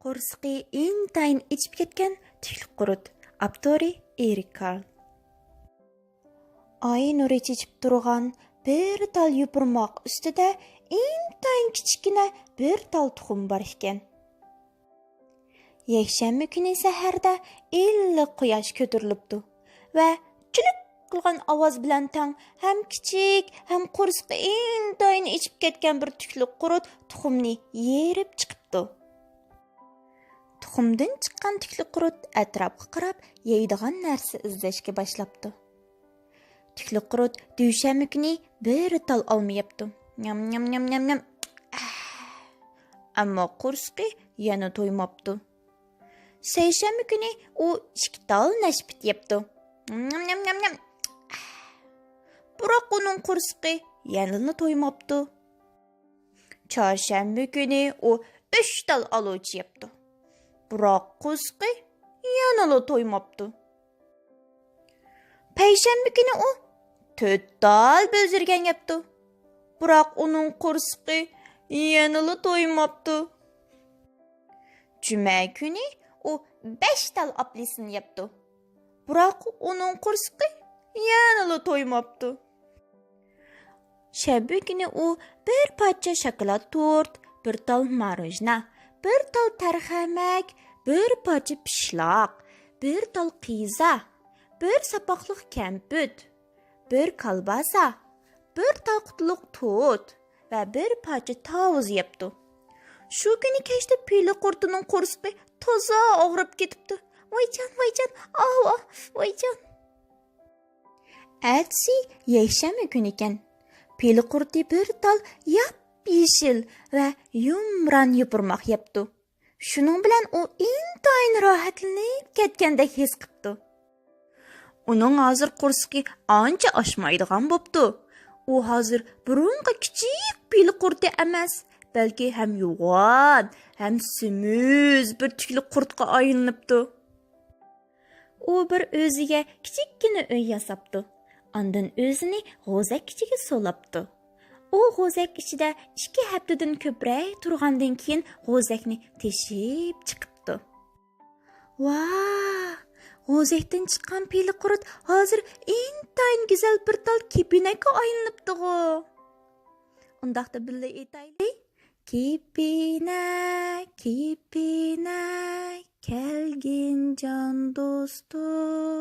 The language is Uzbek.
قورسقى intayin ئېچىپ كەتكەن تۈكلۈك قۇرت. ئاپتورى ئېرىكال. ئاي نۇرى چېچىپ تۇرغان bir tal يوپۇرماق ئۈستىدە intayin kichkina bir tal tuxum бар ekan. Yakshanba kuni saharda illiq quyosh ko'tarilibdi va chuluk qilgan ovoz bilan tang ham kichik ham qo'rsqi intayin ichib ketgan bir tukluk qurut tuxumni yerib chiqibdi. Tuxumdan chiqqan tukluk qurut atrofga qarab yeydigan narsa izlashga boshlabdi. Tukluk qurut dushanba kuni bir tal olmayapti. Nyam nyam nyam nyam nyam. Ammo qo'rsqi yana to'ymabdi. Seshanba kuni u 2 tal nashpit yebdi. Nyam nyam nyam nyam. Biroq uning qo'rsqi yana to'ymabdi. Chorshanba kuni u 3 tal oluvchi yebdi. Biroq qo'rsqi yana to'ymabdi. Payshanba kuni u 4 tal bezirgan yebdi. Biroq uning qo'rsqi yana to'ymabdi. Juma kuni u 5 tal apelsin yebdi. Biroq uning qo'rsqi yana to'ymabdi. Shanba kuni u bir parcha shokolad tort, bir tal marojna, bir tal tarxamak, bir parcha pishloq, bir tal qiza, bir sapoqliq kamput, bir kolbasa, bir tal qutuliq tort va bir parcha tovuz yebdi. Shu kuni kechda piyli qurtining qo'rsqi toza og'rib ketibdi. Voyjon, voyjon. Atsi yakshanba kuni ekan. Piyli qurti bir tal yap-yeshil va yumron yupurmoq yebdi. Shuning bilan u intayin rohatlanib ketgandek his qilibdi. Uning hozir qo'rsqi ancha oshmaydigan bo'pti. U hozir burunqa kichik piyli qurti emas, balki ham yo'g'on, ham sumuz bir tukluk qurtqa aylanibdi. U bir o'ziga kichikkina uy yasabdi. Ondan o'zini g'o'zak ichiga solabdi. U g'o'zak ichida 2 haftadan ko'proq turgandan keyin g'o'zakni teshib chiqibdi. Vaa! G'o'zakdan chiqqan piyli qurut hozir intayin go'zal bir tal kepinakka aylanibdi-ku. Undaqda billa aytaylik. Kepinak, kelgin jon do'stum.